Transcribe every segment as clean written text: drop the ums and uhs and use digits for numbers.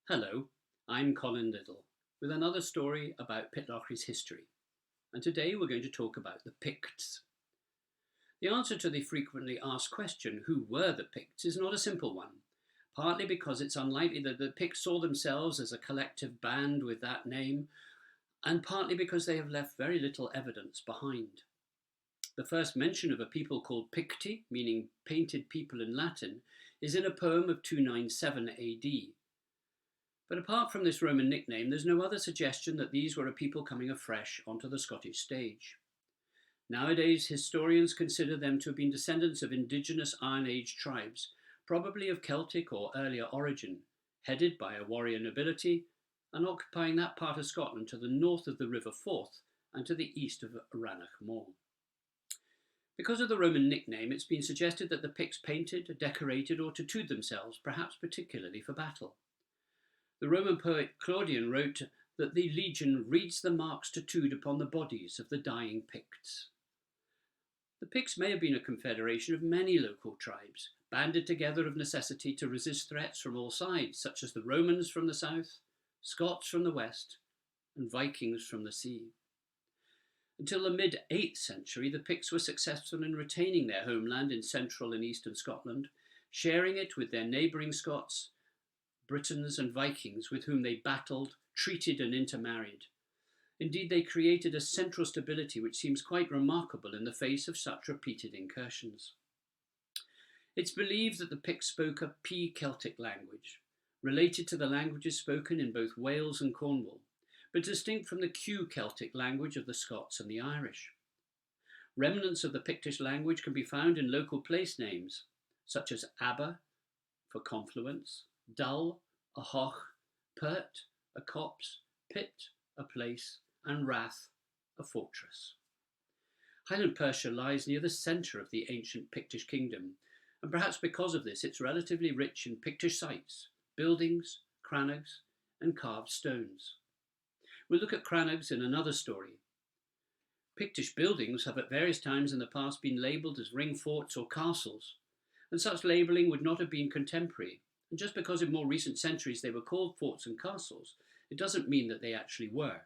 Hello, I'm Colin Liddell with another story about Pitlochry's history, and today we're going to talk about the Picts. The answer to the frequently asked question, who were the Picts, is not a simple one, partly because it's unlikely that the Picts saw themselves as a collective band with that name, and partly because they have left very little evidence behind. The first mention of a people called Picti, meaning painted people in Latin, is in a poem of 297 AD. But apart from this Roman nickname, there's no other suggestion that these were a people coming afresh onto the Scottish stage. Nowadays, historians consider them to have been descendants of indigenous Iron Age tribes, probably of Celtic or earlier origin, headed by a warrior nobility, and occupying that part of Scotland to the north of the River Forth and to the east of Rannoch Moor. Because of the Roman nickname, it's been suggested that the Picts painted, decorated, or tattooed themselves, perhaps particularly for battle. The Roman poet Claudian wrote that the legion reads the marks tattooed upon the bodies of the dying Picts. The Picts may have been a confederation of many local tribes, banded together of necessity to resist threats from all sides, such as the Romans from the south, Scots from the west, and Vikings from the sea. Until the mid-8th century, the Picts were successful in retaining their homeland in central and eastern Scotland, sharing it with their neighbouring Scots, Britons and Vikings with whom they battled, treated and intermarried. Indeed, they created a central stability which seems quite remarkable in the face of such repeated incursions. It's believed that the Picts spoke a P-Celtic language, related to the languages spoken in both Wales and Cornwall, but distinct from the Q-Celtic language of the Scots and the Irish. Remnants of the Pictish language can be found in local place names, such as Aber, for confluence, Dull, a hoch, Pert, a copse, Pit, a place, and Rath, a fortress. Highland Perthshire lies near the centre of the ancient Pictish kingdom, and perhaps because of this it's relatively rich in Pictish sites, buildings, crannogs, and carved stones. We'll look at crannogs in another story. Pictish buildings have at various times in the past been labelled as ring forts or castles, and such labelling would not have been contemporary. And just because in more recent centuries they were called forts and castles, it doesn't mean that they actually were.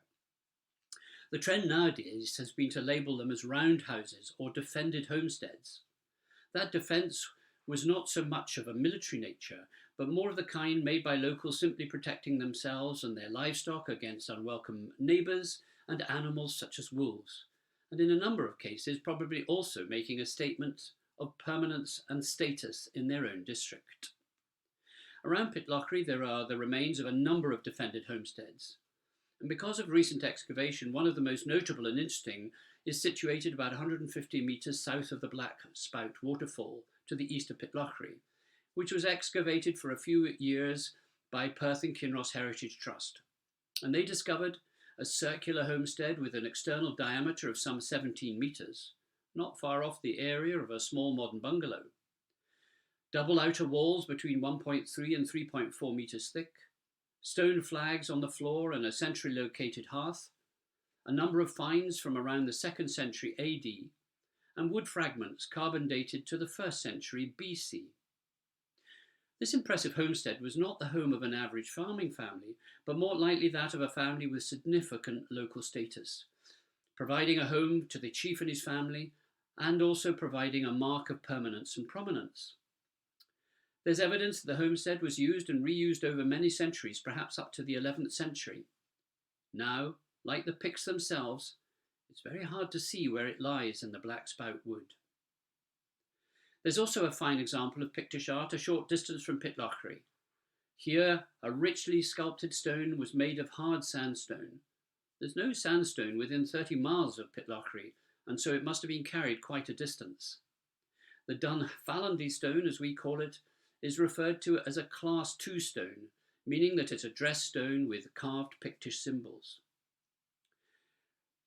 The trend nowadays has been to label them as roundhouses or defended homesteads. That defence was not so much of a military nature, but more of the kind made by locals simply protecting themselves and their livestock against unwelcome neighbours and animals such as wolves, and in a number of cases probably also making a statement of permanence and status in their own district. Around Pitlochry there are the remains of a number of defended homesteads, and because of recent excavation, one of the most notable and interesting is situated about 150 metres south of the Black Spout waterfall to the east of Pitlochry, which was excavated for a few years by Perth and Kinross Heritage Trust. And they discovered a circular homestead with an external diameter of some 17 metres, not far off the area of a small modern bungalow. Double outer walls between 1.3 and 3.4 metres thick, stone flags on the floor and a centrally located hearth, a number of finds from around the 2nd century AD, and wood fragments carbon dated to the 1st century BC. This impressive homestead was not the home of an average farming family, but more likely that of a family with significant local status, providing a home to the chief and his family, and also providing a mark of permanence and prominence. There's evidence that the homestead was used and reused over many centuries, perhaps up to the 11th century. Now, like the Picts themselves, it's very hard to see where it lies in the Black Spout wood. There's also a fine example of Pictish art a short distance from Pitlochry. Here, a richly sculpted stone was made of hard sandstone. There's no sandstone within 30 miles of Pitlochry, and so it must have been carried quite a distance. The Dunfermline stone, as we call it, is referred to as a Class II stone, meaning that it's a dressed stone with carved Pictish symbols.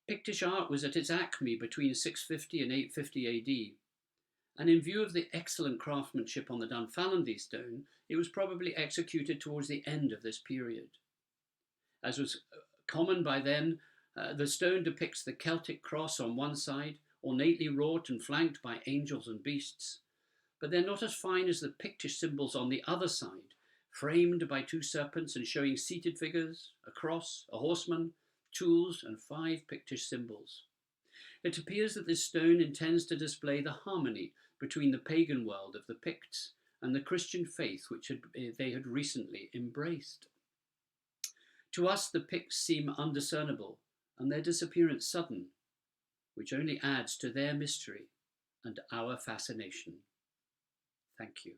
Pictish art was at its acme between 650 and 850 AD, and in view of the excellent craftsmanship on the Dunfermline stone, it was probably executed towards the end of this period. As was common by then, the stone depicts the Celtic cross on one side, ornately wrought and flanked by angels and beasts, but they're not as fine as the Pictish symbols on the other side, framed by two serpents and showing seated figures, a cross, a horseman, tools, and 5 Pictish symbols. It appears that this stone intends to display the harmony between the pagan world of the Picts and the Christian faith which they had recently embraced. To us, the Picts seem undiscernible, and their disappearance sudden, which only adds to their mystery and our fascination. Thank you.